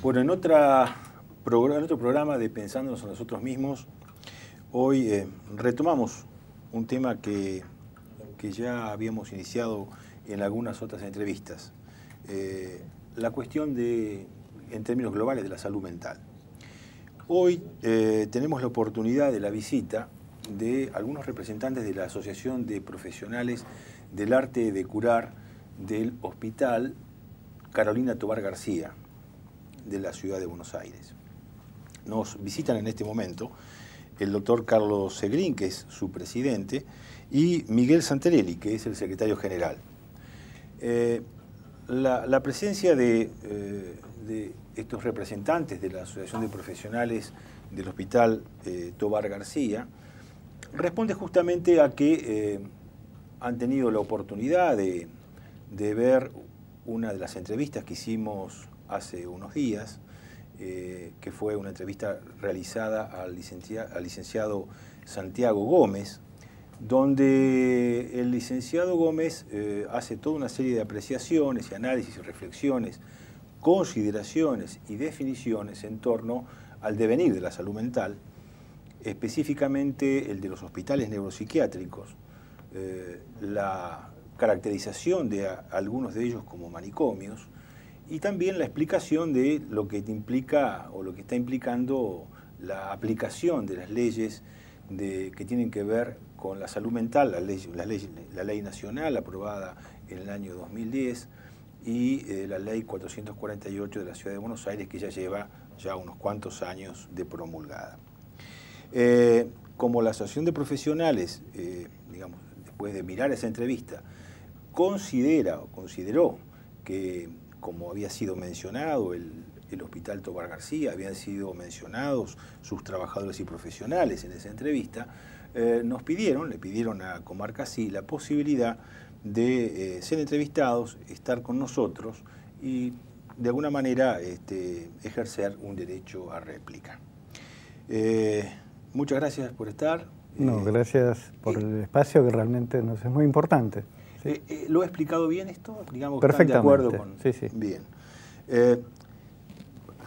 Bueno, en otro programa de Pensándonos a nosotros mismos, hoy retomamos un tema que ya habíamos iniciado en algunas otras entrevistas, la cuestión en términos globales, de la salud mental. Hoy tenemos la oportunidad de la visita de algunos representantes de la Asociación de Profesionales del Arte de Curar del Hospital Carolina Tovar García de la ciudad de Buenos Aires. Nos visitan en este momento el doctor Carlos Segrín, que es su presidente, y Miguel Santarelli, que es el secretario general. La presencia de estos representantes de la Asociación de Profesionales del Hospital Tovar García responde justamente a que han tenido la oportunidad de ver una de las entrevistas que hicimos hace unos días, que fue una entrevista realizada al licenciado Santiago Gómez, donde el licenciado Gómez hace toda una serie de apreciaciones y análisis y reflexiones, consideraciones y definiciones en torno al devenir de la salud mental, específicamente el de los hospitales neuropsiquiátricos, la caracterización de algunos de ellos como manicomios, y también la explicación de lo que implica o lo que está implicando la aplicación de las leyes que tienen que ver con la salud mental, la ley nacional aprobada en el año 2010 y la ley 448 de la Ciudad de Buenos Aires, que ya lleva unos cuantos años de promulgada. Como la Asociación de Profesionales, digamos, después de mirar esa entrevista, consideró que, como había sido mencionado el Hospital Tovar García, habían sido mencionados sus trabajadores y profesionales en esa entrevista, le pidieron a Comarcasí la posibilidad de ser entrevistados, estar con nosotros y de alguna manera ejercer un derecho a réplica. Muchas gracias por estar. No, gracias por el espacio, que realmente nos es muy importante. ¿Sí? ¿Lo he explicado bien esto? Digamos, perfectamente. ¿están de acuerdo con...? Sí, sí. Bien.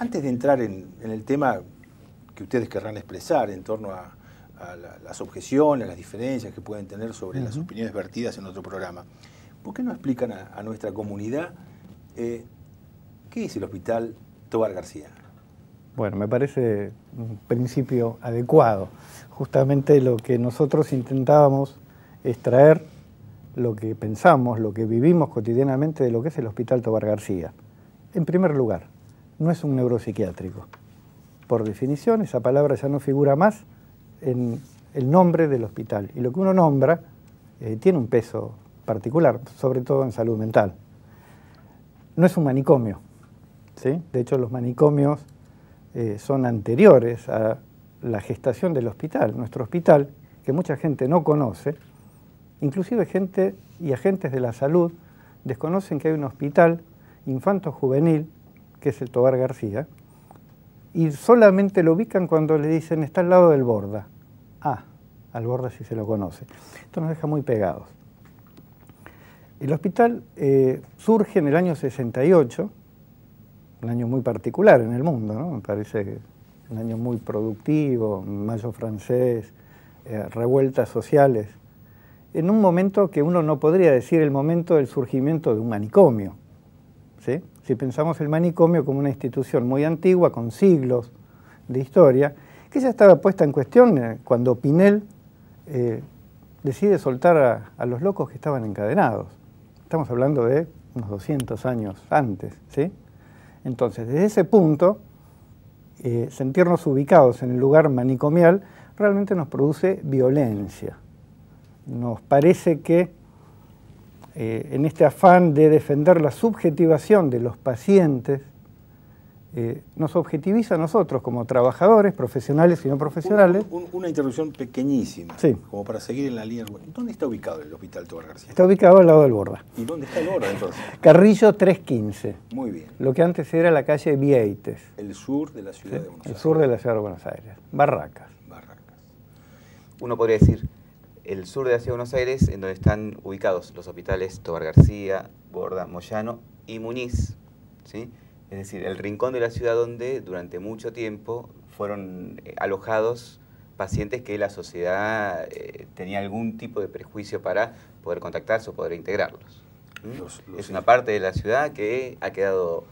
Antes de entrar en el tema que ustedes querrán expresar en torno a las objeciones, las diferencias que pueden tener sobre las opiniones vertidas en otro programa, ¿por qué no explican a nuestra comunidad qué es el Hospital Tovar García? Bueno, me parece un principio adecuado. Justamente lo que nosotros intentábamos es traer lo que pensamos, lo que vivimos cotidianamente de lo que es el Hospital Tovar García. En primer lugar, no es un neuropsiquiátrico. Por definición, esa palabra ya no figura más en el nombre del hospital. Y lo que uno nombra tiene un peso particular, sobre todo en salud mental. No es un manicomio, ¿sí? De hecho, los manicomios son anteriores a la gestación del hospital. Nuestro hospital, que mucha gente no conoce, inclusive gente y agentes de la salud desconocen que hay un hospital infanto-juvenil, que es el Tovar García, y solamente lo ubican cuando le dicen está al lado del Borda. Ah, al Borda sí se lo conoce. Esto nos deja muy pegados. El hospital surge en el año 68, un año muy particular en el mundo, ¿no? Me parece que un año muy productivo, Mayo francés, revueltas sociales, en un momento que uno no podría decir el momento del surgimiento de un manicomio, ¿sí? Si pensamos el manicomio como una institución muy antigua, con siglos de historia, que ya estaba puesta en cuestión cuando Pinel decide soltar a los locos que estaban encadenados. Estamos hablando de unos 200 años antes, ¿sí? Entonces, desde ese punto, sentirnos ubicados en el lugar manicomial realmente nos produce violencia. Nos parece que en este afán de defender la subjetivación de los pacientes, nos objetiviza a nosotros como trabajadores, profesionales y no profesionales. Una interrupción pequeñísima, sí, como para seguir en la línea. ¿Dónde está ubicado el Hospital Tovar García? Está ubicado al lado del Borda. ¿Y dónde está el Borda entonces? Carrillo 315. Muy bien. Lo que antes era la calle Vieites. El sur de la ciudad de Buenos Aires. El sur de la ciudad de Buenos Aires. Barracas. Uno podría decir el sur de la ciudad de Buenos Aires, en donde están ubicados los hospitales Tovar García, Borda, Moyano y Muniz, ¿sí? Es decir, el rincón de la ciudad donde durante mucho tiempo fueron alojados pacientes que la sociedad tenía algún tipo de prejuicio para poder contactarse o poder integrarlos. Es una parte de la ciudad que ha quedado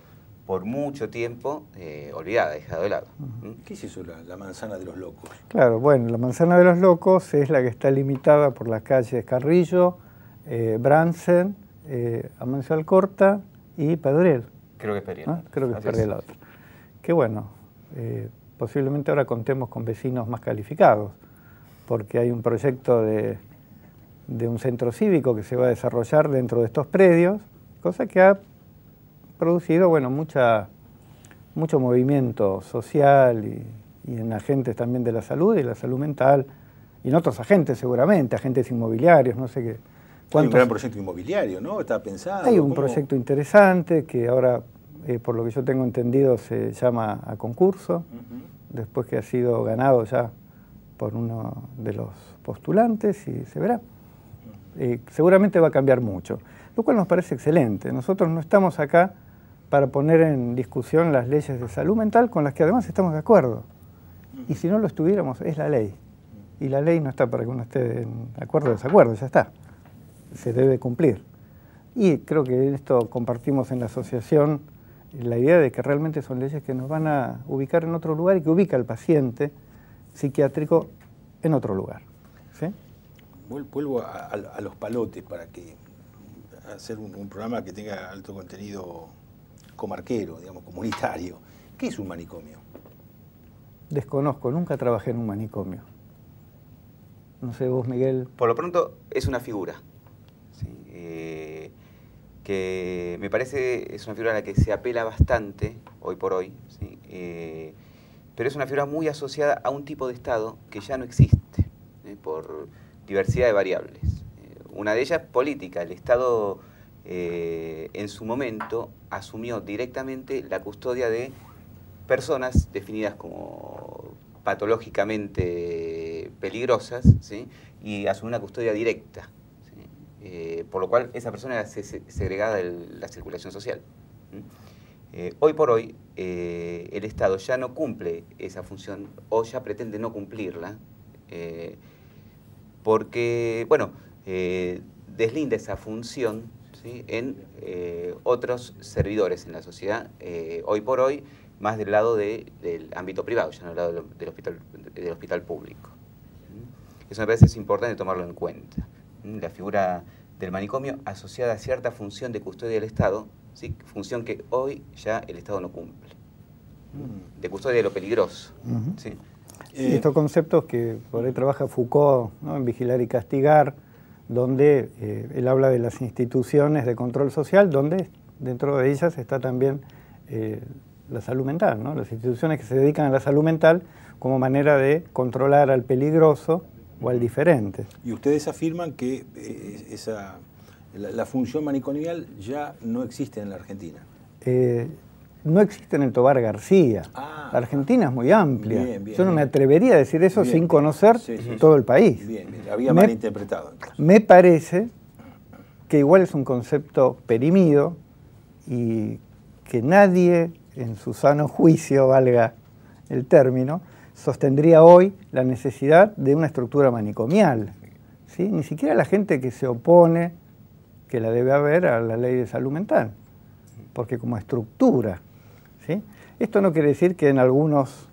por mucho tiempo olvidada, dejada de lado. ¿Qué es eso, la manzana de los locos? Claro, bueno, la manzana de los locos es la que está limitada por las calles Carrillo, Bransen, Amancio Alcorta y Pedriel. Creo que es Pedriel. ¿No? Creo que es Pedriel la otra. Que bueno, posiblemente ahora contemos con vecinos más calificados, porque hay un proyecto de un centro cívico que se va a desarrollar dentro de estos predios, cosa que ha producido, bueno, mucho movimiento social y en agentes también de la salud y la salud mental, y en otros agentes seguramente, agentes inmobiliarios, no sé qué. Hay un gran proyecto inmobiliario, ¿no? ¿Está pensado? Hay un proyecto interesante que ahora, por lo que yo tengo entendido, se llama a concurso, después que ha sido ganado ya por uno de los postulantes y se verá. Seguramente va a cambiar mucho, lo cual nos parece excelente. Nosotros no estamos acá para poner en discusión las leyes de salud mental con las que además estamos de acuerdo. Y si no lo estuviéramos, es la ley. Y la ley no está para que uno esté en acuerdo o desacuerdo, ya está. Se debe cumplir. Y creo que esto compartimos en la asociación la idea de que realmente son leyes que nos van a ubicar en otro lugar y que ubica al paciente psiquiátrico en otro lugar. ¿Sí? Vuelvo a los palotes para hacer un programa que tenga alto contenido comarquero, digamos, comunitario. ¿Qué es un manicomio? Desconozco, nunca trabajé en un manicomio. No sé, vos, Miguel. Por lo pronto, es una figura, ¿sí? Que me parece es una figura a la que se apela bastante hoy por hoy, ¿sí? Pero es una figura muy asociada a un tipo de Estado que ya no existe, por diversidad de variables. Una de ellas política. El Estado en su momento asumió directamente la custodia de personas definidas como patológicamente peligrosas, ¿sí? Y asumió una custodia directa, ¿sí? Por lo cual esa persona era segregada de la circulación social. Hoy por hoy el Estado ya no cumple esa función o ya pretende no cumplirla porque, bueno, deslinda esa función, ¿sí? En otros servidores en la sociedad, hoy por hoy más del lado del ámbito privado, ya no del lado del hospital público. Eso me parece es importante tomarlo en cuenta. La figura del manicomio asociada a cierta función de custodia del Estado, ¿sí? Función que hoy ya el Estado no cumple, de custodia de lo peligroso. ¿Sí? Estos conceptos que por ahí trabaja Foucault, ¿no? En Vigilar y Castigar, donde él habla de las instituciones de control social, donde dentro de ellas está también la salud mental, ¿no? Las instituciones que se dedican a la salud mental como manera de controlar al peligroso o al diferente. Y ustedes afirman que la función manicomial ya no existe en la Argentina. No existe en el Tobar García. La Argentina es muy amplia. Bien, yo no me atrevería a decir eso sin conocer todo el país. Bien, había malinterpretado. Me parece que igual es un concepto perimido y que nadie en su sano juicio, valga el término, sostendría hoy la necesidad de una estructura manicomial, ¿sí? Ni siquiera la gente que se opone, que la debe haber, a la ley de salud mental, porque como estructura, ¿sí? Esto no quiere decir que en algunos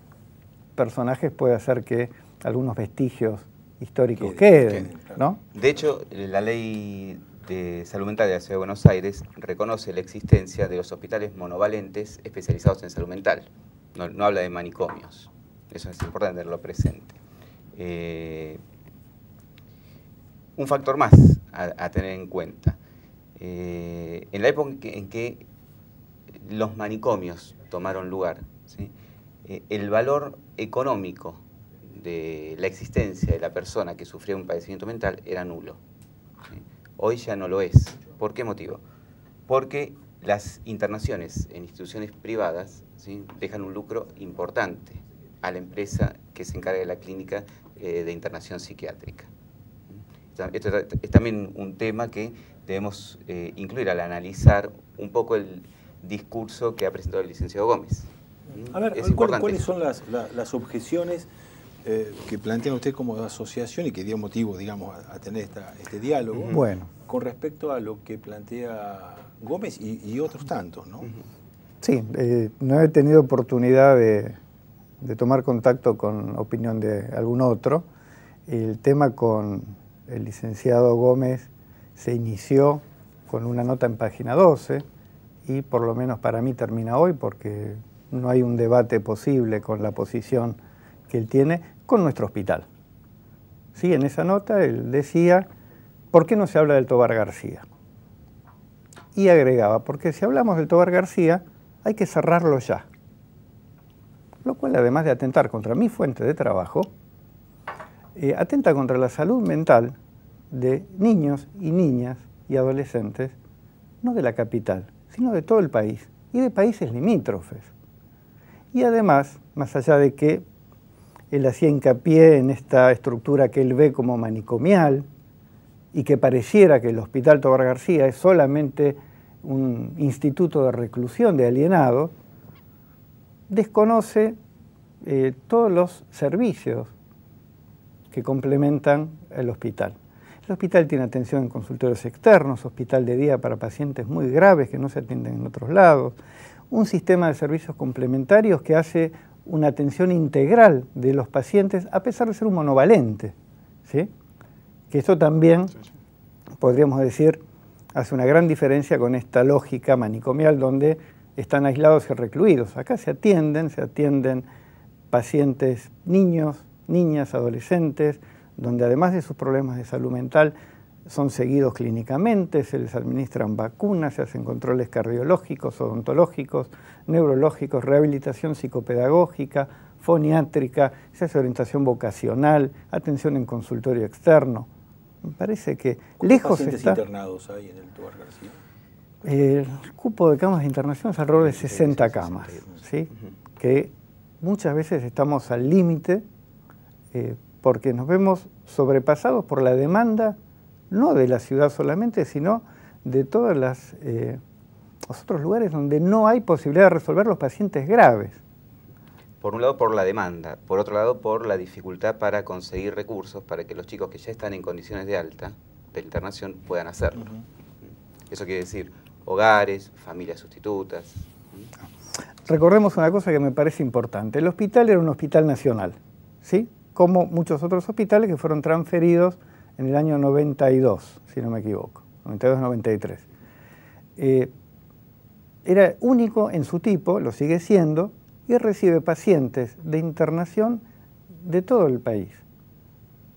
personajes pueda ser que algunos vestigios históricos queden, ¿no? De hecho, la ley de salud mental de la Ciudad de Buenos Aires reconoce la existencia de los hospitales monovalentes especializados en salud mental. No habla de manicomios. Eso es importante tenerlo presente. Un factor más a tener en cuenta. En la época en que los manicomios tomaron lugar, ¿sí? El valor económico de la existencia de la persona que sufría un padecimiento mental era nulo, ¿sí? Hoy ya no lo es. ¿Por qué motivo? Porque las internaciones en instituciones privadas, ¿sí? Dejan un lucro importante a la empresa que se encarga de la clínica de internación psiquiátrica. Esto es también un tema que debemos incluir al analizar un poco el discurso que ha presentado el licenciado Gómez. A ver, ¿cuáles son las objeciones que plantea usted como asociación y que dio motivo, digamos, a tener este diálogo con respecto a lo que plantea Gómez y otros tantos, ¿no? Sí, no he tenido oportunidad de tomar contacto con opinión de algún otro. El tema con el licenciado Gómez se inició con una nota en página 12 y por lo menos para mí termina hoy porque no hay un debate posible con la posición que él tiene con nuestro hospital. Sí, en esa nota él decía, ¿por qué no se habla del Tobar García? Y agregaba, porque si hablamos del Tobar García, hay que cerrarlo ya. Lo cual, además de atentar contra mi fuente de trabajo, atenta contra la salud mental de niños y niñas y adolescentes, no de la capital, sino de todo el país y de países limítrofes. Y además, más allá de que él hacía hincapié en esta estructura que él ve como manicomial y que pareciera que el Hospital Tobar García es solamente un instituto de reclusión de alienados, desconoce todos los servicios que complementan el hospital. El hospital tiene atención en consultorios externos, hospital de día para pacientes muy graves que no se atienden en otros lados, un sistema de servicios complementarios que hace una atención integral de los pacientes a pesar de ser un monovalente, ¿sí? Que esto también, podríamos decir, hace una gran diferencia con esta lógica manicomial donde están aislados y recluidos. Acá se atienden pacientes niños, niñas, adolescentes, donde además de sus problemas de salud mental son seguidos clínicamente, se les administran vacunas, se hacen controles cardiológicos, odontológicos, neurológicos, rehabilitación psicopedagógica, foniátrica, se hace orientación vocacional, atención en consultorio externo. Me parece que lejos está... ¿Cuántos pacientes internados hay en el Tobar García? El cupo de camas de internación es alrededor de 60 camas, ¿sí? Que muchas veces estamos al límite porque nos vemos sobrepasados por la demanda, no de la ciudad solamente, sino de todos los otros lugares donde no hay posibilidad de resolver los pacientes graves. Por un lado, por la demanda, por otro lado, por la dificultad para conseguir recursos para que los chicos que ya están en condiciones de alta, de internación, puedan hacerlo. Eso quiere decir hogares, familias sustitutas. Recordemos una cosa que me parece importante. El hospital era un hospital nacional, ¿sí? Como muchos otros hospitales que fueron transferidos en el año 92, si no me equivoco, 92-93. Era único en su tipo, lo sigue siendo, y recibe pacientes de internación de todo el país.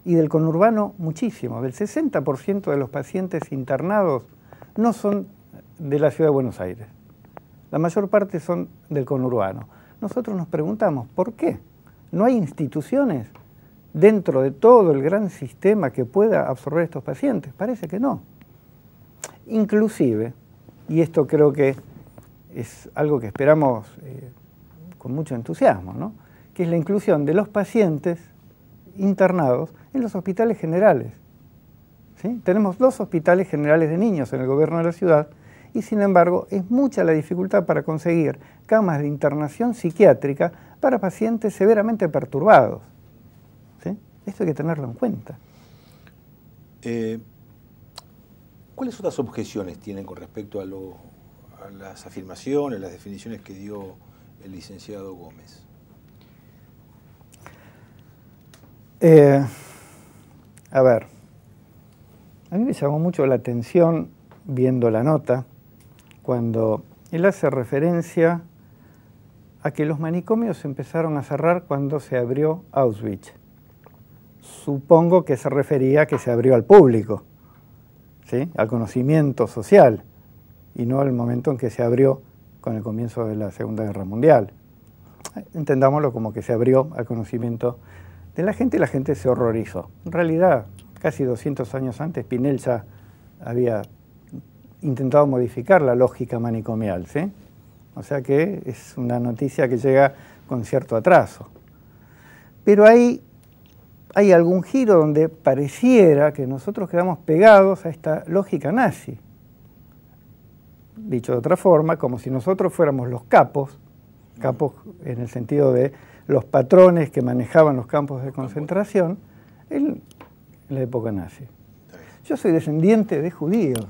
Y del conurbano muchísimo, del 60% de los pacientes internados no son de la ciudad de Buenos Aires. La mayor parte son del conurbano. Nosotros nos preguntamos, ¿por qué? ¿No hay instituciones dentro de todo el gran sistema que pueda absorber estos pacientes? Parece que no. Inclusive, y esto creo que es algo que esperamos con mucho entusiasmo, ¿no? Que es la inclusión de los pacientes internados en los hospitales generales. ¿Sí? Tenemos 2 hospitales generales de niños en el gobierno de la ciudad y sin embargo es mucha la dificultad para conseguir camas de internación psiquiátrica para pacientes severamente perturbados. ¿Sí? Esto hay que tenerlo en cuenta. ¿Cuáles otras objeciones tienen con respecto a las afirmaciones, las definiciones que dio el licenciado Gómez? A ver, a mí me llamó mucho la atención, viendo la nota, cuando él hace referencia a que los manicomios se empezaron a cerrar cuando se abrió Auschwitz. Supongo que se refería a que se abrió al público, ¿sí? Al conocimiento social, y no al momento en que se abrió con el comienzo de la Segunda Guerra Mundial. Entendámoslo como que se abrió al conocimiento de la gente y la gente se horrorizó. En realidad, casi 200 años antes, Pinel ya había intentado modificar la lógica manicomial, ¿sí? O sea que es una noticia que llega con cierto atraso. Pero ahí hay algún giro donde pareciera que nosotros quedamos pegados a esta lógica nazi. dicho de otra forma, como si nosotros fuéramos los capos en el sentido de los patrones que manejaban los campos de concentración en la época nazi. Yo soy descendiente de judíos,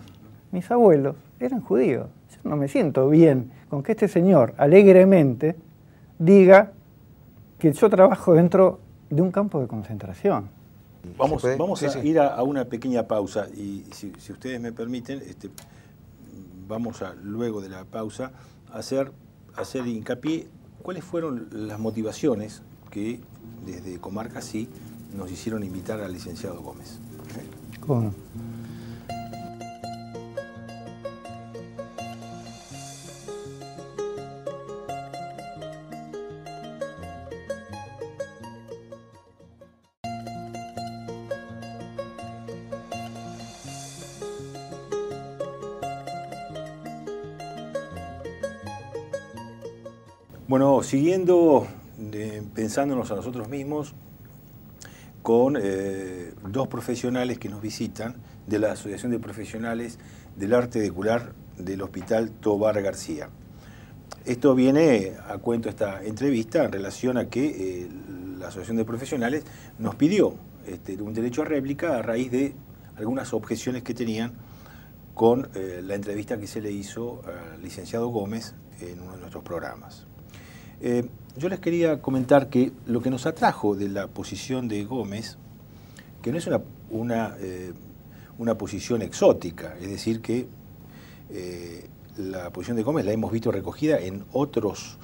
mis abuelos eran judíos. Yo no me siento bien con que este señor alegremente diga que yo trabajo dentro de un campo de concentración. Vamos a ir a una pequeña pausa y si ustedes me permiten, vamos a, luego de la pausa, hacer hincapié cuáles fueron las motivaciones que desde Comarca Sí nos hicieron invitar al licenciado Gómez. ¿Cómo? Bueno, siguiendo pensándonos a nosotros mismos, con dos profesionales que nos visitan de la Asociación de Profesionales del Arte Decular del Hospital Tobar García. Esto viene a cuento esta entrevista en relación a que la Asociación de Profesionales nos pidió un derecho a réplica a raíz de algunas objeciones que tenían con la entrevista que se le hizo al licenciado Gómez en uno de nuestros programas. Yo les quería comentar que lo que nos atrajo de la posición de Gómez, que no es una posición exótica, es decir, que la posición de Gómez la hemos visto recogida en otros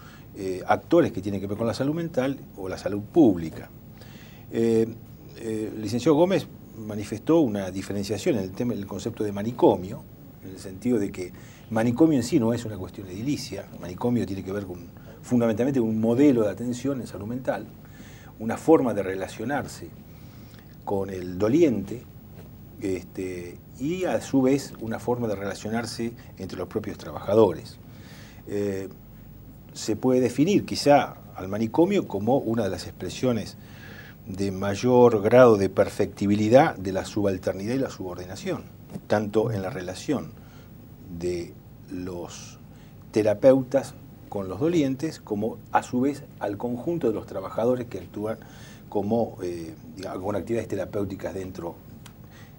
actores que tienen que ver con la salud mental o la salud pública. El licenciado Gómez manifestó una diferenciación en el concepto de manicomio, en el sentido de que manicomio en sí no es una cuestión edilicia, manicomio tiene que ver con fundamentalmente un modelo de atención en salud mental, una forma de relacionarse con el doliente y a su vez una forma de relacionarse entre los propios trabajadores. Se puede definir quizá al manicomio como una de las expresiones de mayor grado de perfectibilidad de la subalternidad y la subordinación, tanto en la relación de los terapeutas con los dolientes, como a su vez al conjunto de los trabajadores que actúan como con actividades terapéuticas dentro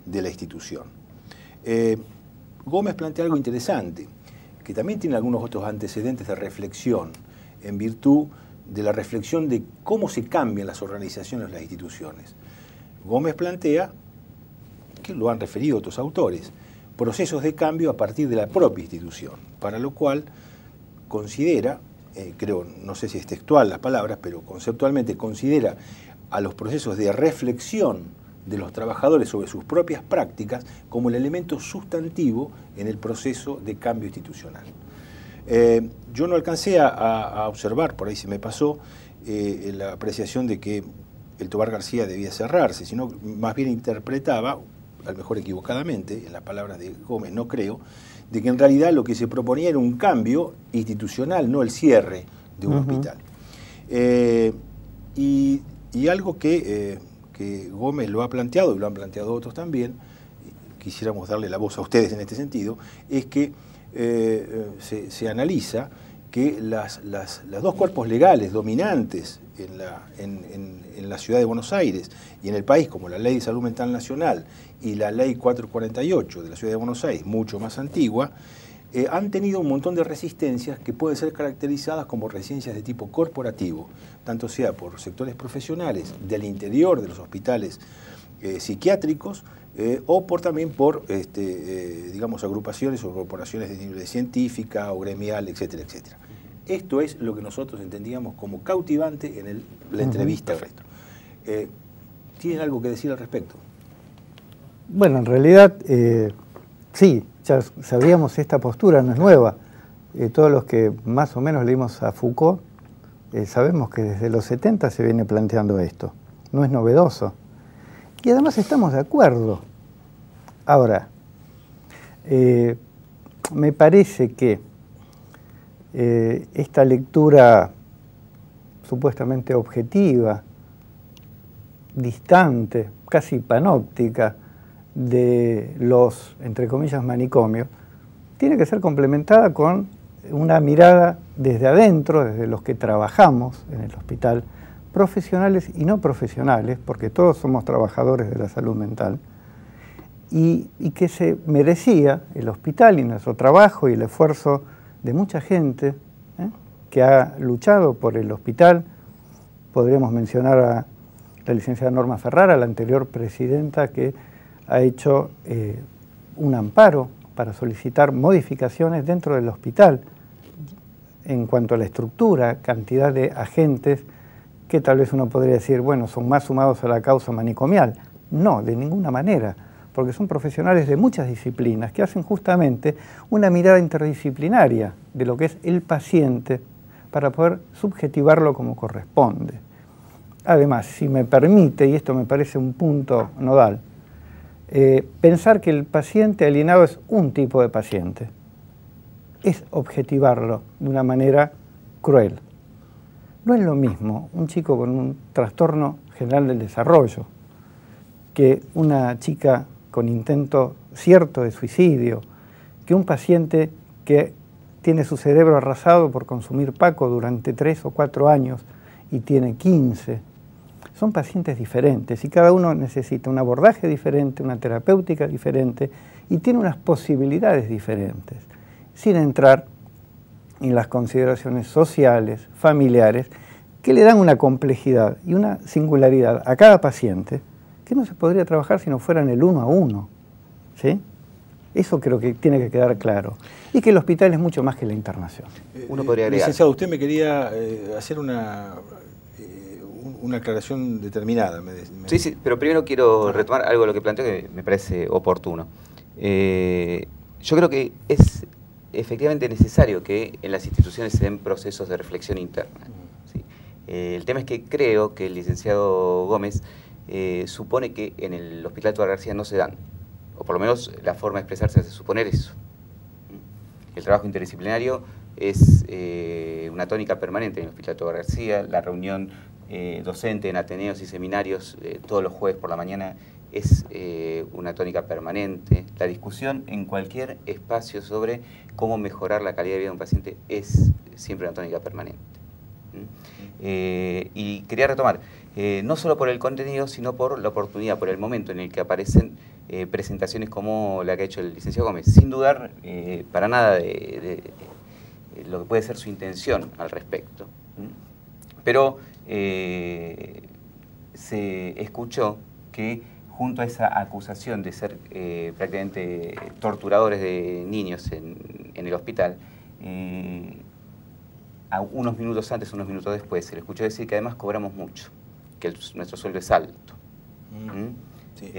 de la institución. Gómez plantea algo interesante, que también tiene algunos otros antecedentes de reflexión, en virtud de la reflexión de cómo se cambian las organizaciones, las instituciones. Gómez plantea, que lo han referido otros autores, procesos de cambio a partir de la propia institución, para lo cual considera, creo, no sé si es textual las palabras, pero conceptualmente considera a los procesos de reflexión de los trabajadores sobre sus propias prácticas como el elemento sustantivo en el proceso de cambio institucional. Yo no alcancé a observar, por ahí se me pasó, la apreciación de que el Tobar García debía cerrarse, sino más bien interpretaba, a lo mejor equivocadamente, en las palabras de Gómez, no creo, de que en realidad lo que se proponía era un cambio institucional, no el cierre de un hospital. Y algo que Gómez lo ha planteado, y lo han planteado otros también, quisiéramos darle la voz a ustedes en este sentido, es que se analiza que los dos cuerpos legales dominantes en la ciudad de Buenos Aires y en el país, como la Ley de Salud Mental Nacional y la Ley 448 de la ciudad de Buenos Aires, mucho más antigua, han tenido un montón de resistencias que pueden ser caracterizadas como resistencias de tipo corporativo, tanto sea por sectores profesionales del interior de los hospitales psiquiátricos o también por digamos, agrupaciones o corporaciones de nivel científica o gremial, etcétera, etcétera. Esto es lo que nosotros entendíamos como cautivante en la entrevista. ¿Tienen algo que decir al respecto? Bueno, en realidad sí, ya sabíamos, esta postura no es nueva. Todos los que más o menos leímos a Foucault sabemos que desde los 70 se viene planteando esto. No es novedoso. Y además estamos de acuerdo. Ahora, me parece que esta lectura supuestamente objetiva, distante, casi panóptica, de los, entre comillas, manicomios, tiene que ser complementada con una mirada desde adentro, desde los que trabajamos en el hospital, profesionales y no profesionales, porque todos somos trabajadores de la salud mental, y que se merecía el hospital y nuestro trabajo y el esfuerzo de mucha gente que ha luchado por el hospital. Podríamos mencionar a la licenciada Norma Ferrara, la anterior presidenta, que ha hecho un amparo para solicitar modificaciones dentro del hospital en cuanto a la estructura, cantidad de agentes que tal vez uno podría decir, bueno, son más sumados a la causa manicomial. No, de ninguna manera, porque son profesionales de muchas disciplinas que hacen justamente una mirada interdisciplinaria de lo que es el paciente para poder subjetivarlo como corresponde. Además, si me permite, y esto me parece un punto nodal, pensar que el paciente alienado es un tipo de paciente es objetivarlo de una manera cruel. No es lo mismo un chico con un trastorno general del desarrollo que una chica con intento cierto de suicidio, que un paciente que tiene su cerebro arrasado por consumir Paco durante 3 o 4 años y tiene 15. Son pacientes diferentes y cada uno necesita un abordaje diferente, una terapéutica diferente y tiene unas posibilidades diferentes, sin entrar en las consideraciones sociales, familiares, que le dan una complejidad y una singularidad a cada paciente que no se podría trabajar si no fueran el 1 a 1. ¿Sí? Eso creo que tiene que quedar claro. Y que el hospital es mucho más que la internación. Uno podría agregar. Licenciado, usted me quería hacer una aclaración determinada. Sí, pero primero quiero retomar algo de lo que planteó que me parece oportuno. Yo creo que es efectivamente necesario que en las instituciones se den procesos de reflexión interna. ¿Sí? El tema es que creo que el licenciado Gómez supone que en el Hospital Tobar García no se dan, o por lo menos la forma de expresarse hace suponer eso. El trabajo interdisciplinario es una tónica permanente en el Hospital Tobar García. La reunión docente en ateneos y seminarios todos los jueves por la mañana es una tónica permanente. La discusión en cualquier espacio sobre cómo mejorar la calidad de vida de un paciente es siempre una tónica permanente. Y quería retomar, no solo por el contenido, sino por la oportunidad, por el momento en el que aparecen presentaciones como la que ha hecho el licenciado Gómez, sin dudar para nada de lo que puede ser su intención al respecto. Pero se escuchó que junto a esa acusación de ser prácticamente torturadores de niños en el hospital, a unos minutos antes, unos minutos después, se le escuchó decir que además cobramos mucho, que nuestro sueldo es alto. Sí.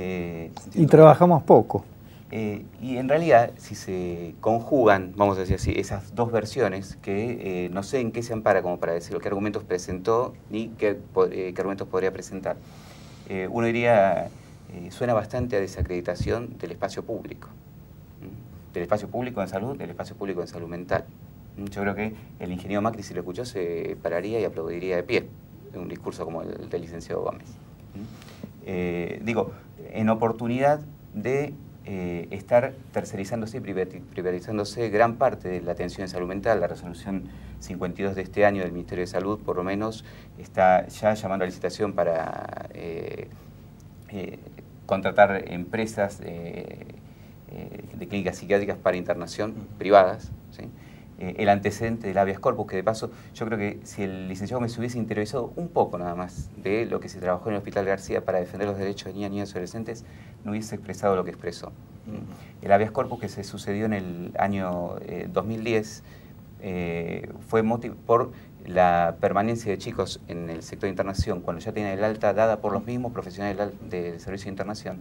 Y trabajamos poco. Y en realidad, si se conjugan, vamos a decir así, esas dos versiones, que no sé en qué se ampara como para decirlo, qué argumentos presentó ni qué argumentos podría presentar, uno diría, suena bastante a desacreditación del espacio público. Del espacio público en salud, del espacio público en salud mental. Yo creo que el ingeniero Macri, si lo escuchó, se pararía y aplaudiría de pie en un discurso como el del licenciado Gómez. Digo, en oportunidad de estar tercerizándose y privatizándose gran parte de la atención en salud mental. La resolución 52 de este año del Ministerio de Salud, por lo menos, está ya llamando a licitación para contratar empresas de clínicas psiquiátricas para internación privadas, ¿sí? El antecedente del habeas corpus, que de paso yo creo que si el licenciado Gómez se hubiese interiorizado un poco nada más de lo que se trabajó en el Hospital García para defender los derechos de niñas, niños y adolescentes, no hubiese expresado lo que expresó. El habeas corpus que se sucedió en el año 2010 fue por la permanencia de chicos en el sector de internación cuando ya tenían el alta dada por los mismos profesionales del servicio de internación.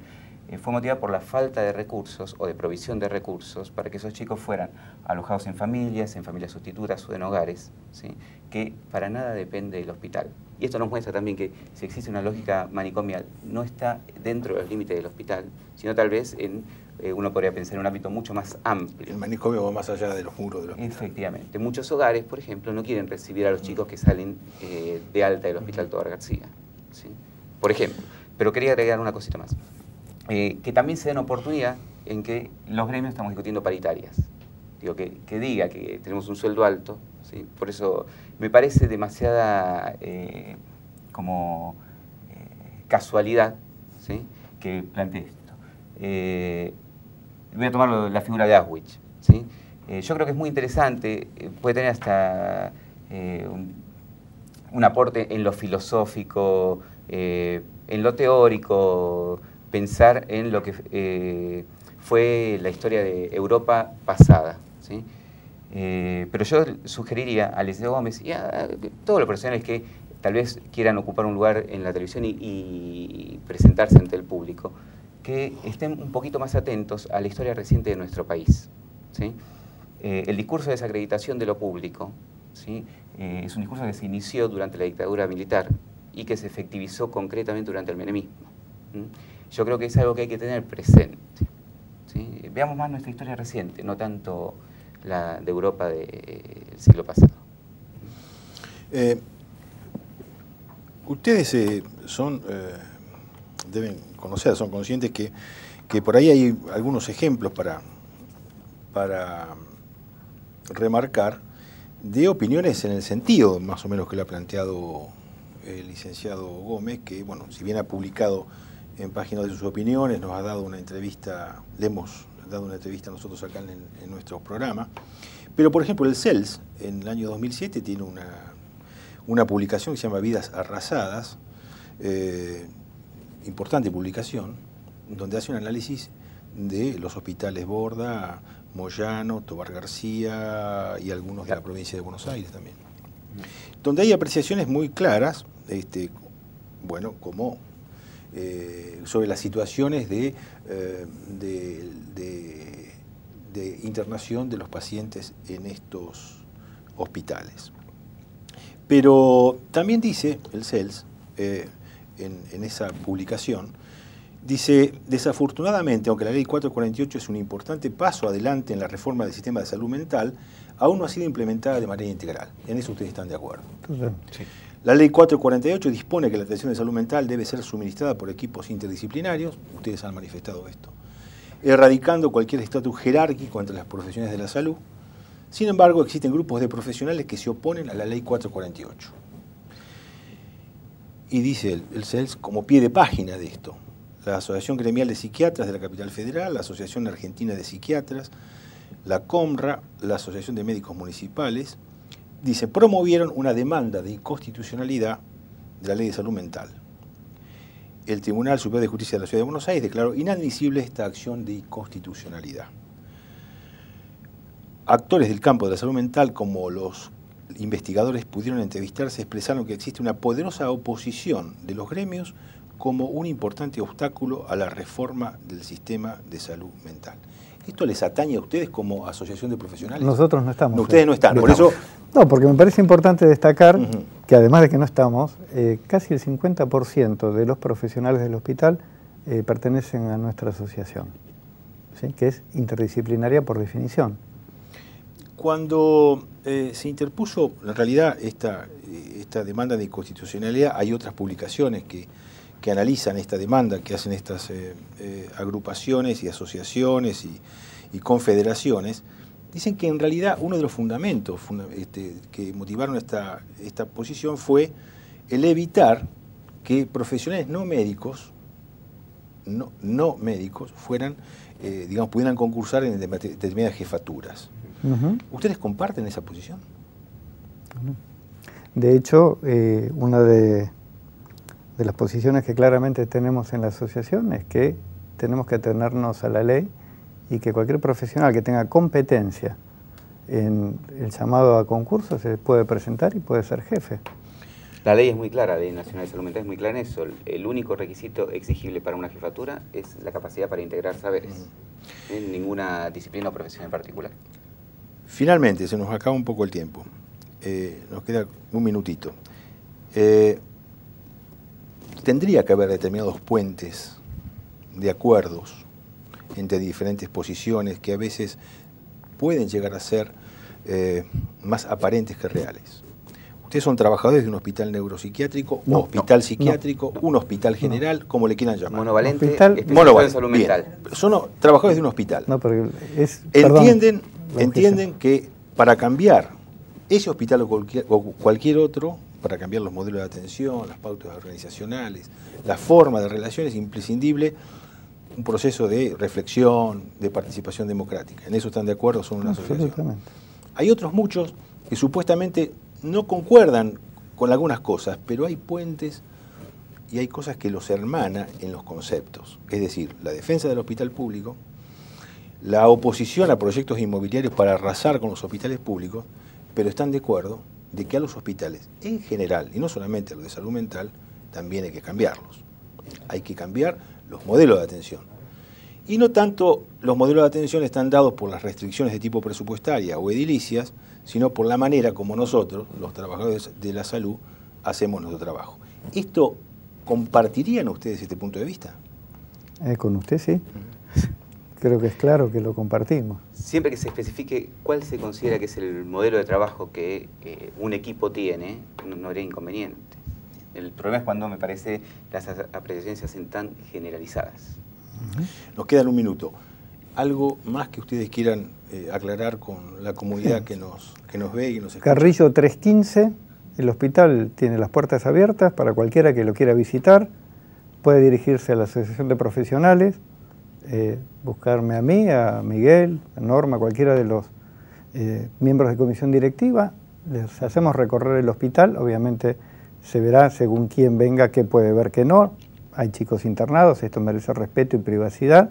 Fue motivada por la falta de recursos o de provisión de recursos para que esos chicos fueran alojados en familias sustitutas o en hogares, ¿sí? Que para nada depende del hospital. Y esto nos muestra también que si existe una lógica manicomial, no está dentro de los límites del hospital, sino tal vez en, uno podría pensar en un ámbito mucho más amplio. El manicomio va más allá de los muros del hospital. Efectivamente. Muchos hogares, por ejemplo, no quieren recibir a los chicos que salen de alta del Hospital Tobar García, ¿sí? Por ejemplo. Pero quería agregar una cosita más. Que también se den oportunidad en que los gremios estamos discutiendo paritarias. digo, que diga que tenemos un sueldo alto, ¿sí? Por eso me parece demasiada casualidad, ¿sí? Que plantee esto. Voy a tomar la figura de Auschwitz, ¿sí? Yo creo que es muy interesante, puede tener hasta un aporte en lo filosófico, en lo teórico, pensar en lo que fue la historia de Europa pasada, ¿sí? Pero yo sugeriría a Liceo Gómez y a todos los profesionales que tal vez quieran ocupar un lugar en la televisión y presentarse ante el público, que estén un poquito más atentos a la historia reciente de nuestro país, ¿sí? El discurso de desacreditación de lo público, ¿sí? Es un discurso que se inició durante la dictadura militar y que se efectivizó concretamente durante el menemismo. Yo creo que es algo que hay que tener presente, ¿sí? Veamos más nuestra historia reciente, no tanto la de Europa del siglo pasado. Ustedes deben conocer, son conscientes que por ahí hay algunos ejemplos para remarcar de opiniones en el sentido más o menos que lo ha planteado el licenciado Gómez, que bueno, si bien ha publicado en páginas de sus opiniones, nos ha dado una entrevista, le hemos dado una entrevista nosotros acá en nuestro programa, pero por ejemplo el CELS en el año 2007 tiene una publicación que se llama Vidas Arrasadas, importante publicación, donde hace un análisis de los hospitales Borda, Moyano, Tobar García y algunos de la provincia de Buenos Aires también. Donde hay apreciaciones muy claras, bueno, como sobre las situaciones de internación de los pacientes en estos hospitales. Pero también dice el CELS, en esa publicación, dice, desafortunadamente, aunque la ley 448 es un importante paso adelante en la reforma del sistema de salud mental, aún no ha sido implementada de manera integral. En eso ustedes están de acuerdo. Sí. La ley 448 dispone que la atención de salud mental debe ser suministrada por equipos interdisciplinarios, ustedes han manifestado esto, erradicando cualquier estatus jerárquico entre las profesiones de la salud. Sin embargo, existen grupos de profesionales que se oponen a la ley 448. Y dice el CELS como pie de página de esto, la Asociación Gremial de Psiquiatras de la Capital Federal, la Asociación Argentina de Psiquiatras, la COMRA, la Asociación de Médicos Municipales, dice, promovieron una demanda de inconstitucionalidad de la Ley de Salud Mental. El Tribunal Superior de Justicia de la Ciudad de Buenos Aires declaró inadmisible esta acción de inconstitucionalidad. Actores del campo de la salud mental, como los investigadores pudieron entrevistarse, expresaron que existe una poderosa oposición de los gremios como un importante obstáculo a la reforma del sistema de salud mental. ¿Esto les atañe a ustedes como asociación de profesionales? Nosotros no estamos. No, ustedes no están, por eso... No, porque me parece importante destacar que además de que no estamos, casi el 50% de los profesionales del hospital pertenecen a nuestra asociación, ¿sí? Que es interdisciplinaria por definición. Cuando se interpuso, en realidad, esta demanda de inconstitucionalidad, hay otras publicaciones que analizan esta demanda, que hacen estas agrupaciones y asociaciones y confederaciones, dicen que en realidad uno de los fundamentos que motivaron esta posición fue el evitar que profesionales no médicos fueran, digamos, pudieran concursar en determinadas jefaturas. ¿Ustedes comparten esa posición? De hecho, una de las posiciones que claramente tenemos en la asociación es que tenemos que atenernos a la ley y que cualquier profesional que tenga competencia en el llamado a concurso se puede presentar y puede ser jefe. La ley es muy clara, la Ley Nacional de Salud Mental es muy clara en eso. El único requisito exigible para una jefatura es la capacidad para integrar saberes, en ninguna disciplina o profesión en particular. Finalmente, se nos acaba un poco el tiempo. Nos queda un minutito. Tendría que haber determinados puentes de acuerdos entre diferentes posiciones que a veces pueden llegar a ser más aparentes que reales. Ustedes son trabajadores de un hospital neuropsiquiátrico, un hospital psiquiátrico, un hospital general, como le quieran llamar. Monovalente, hospital, especializado en salud mental. Son trabajadores de un hospital. No, pero ¿Entienden entienden que para cambiar ese hospital o cualquier otro, para cambiar los modelos de atención, las pautas organizacionales, la forma de relación, es imprescindible un proceso de reflexión, de participación democrática. En eso están de acuerdo, son una asociación. Hay otros muchos que supuestamente no concuerdan con algunas cosas, pero hay puentes y hay cosas que los hermana en los conceptos. Es decir, la defensa del hospital público, la oposición a proyectos inmobiliarios para arrasar con los hospitales públicos, pero están de acuerdo de que a los hospitales en general, y no solamente a los de salud mental, también hay que cambiarlos. Hay que cambiar los modelos de atención. Y no tanto los modelos de atención están dados por las restricciones de tipo presupuestaria o edilicias, sino por la manera como nosotros, los trabajadores de la salud, hacemos nuestro trabajo. ¿Esto compartirían ustedes este punto de vista? Con usted sí. Creo que es claro que lo compartimos. Siempre que se especifique cuál se considera que es el modelo de trabajo que un equipo tiene, no habría inconveniente. El problema es cuando, me parece, las apreciaciones se hacen tan generalizadas. Nos quedan un minuto. ¿Algo más que ustedes quieran aclarar con la comunidad que nos ve y nos escucha? Carrillo 315, el hospital tiene las puertas abiertas para cualquiera que lo quiera visitar. Puede dirigirse a la Asociación de Profesionales, buscarme a mí, a Miguel, a Norma, cualquiera de los miembros de comisión directiva. Les hacemos recorrer el hospital, obviamente se verá según quién venga qué puede ver, qué no. Hay chicos internados, esto merece respeto y privacidad,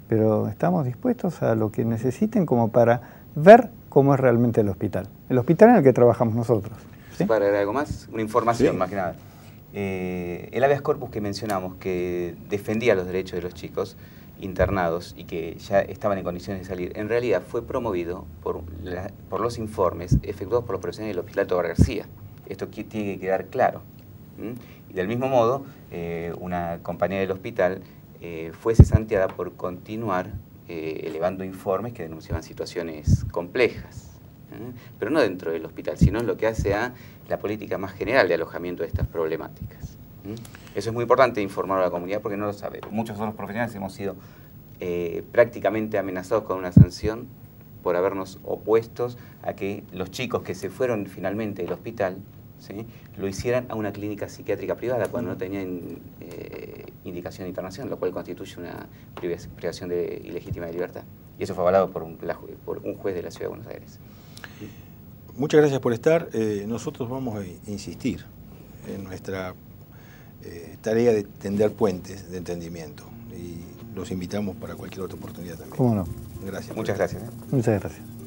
pero estamos dispuestos a lo que necesiten como para ver cómo es realmente el hospital en el que trabajamos nosotros. ¿Sí? Para agregar algo más, una información Sí. más que nada. El habeas corpus que mencionamos, que defendía los derechos de los chicos internados y que ya estaban en condiciones de salir, en realidad fue promovido por los informes efectuados por los profesionales del Hospital Tobar García. Esto tiene que quedar claro. Y del mismo modo, una compañía del hospital fue cesanteada por continuar elevando informes que denunciaban situaciones complejas, pero no dentro del hospital, sino en lo que hace a la política más general de alojamiento de estas problemáticas. Eso es muy importante informar a la comunidad porque no lo sabe. Muchos otros profesionales hemos sido prácticamente amenazados con una sanción por habernos opuestos a que los chicos que se fueron finalmente del hospital, ¿sí?, lo hicieran a una clínica psiquiátrica privada cuando no tenían indicación de internación, lo cual constituye una privación ilegítima de libertad. Y eso fue avalado por un juez de la Ciudad de Buenos Aires. Muchas gracias por estar. Nosotros vamos a insistir en nuestra tarea de tender puentes de entendimiento y los invitamos para cualquier otra oportunidad también. ¿Cómo no? Gracias. Muchas gracias. Muchas gracias.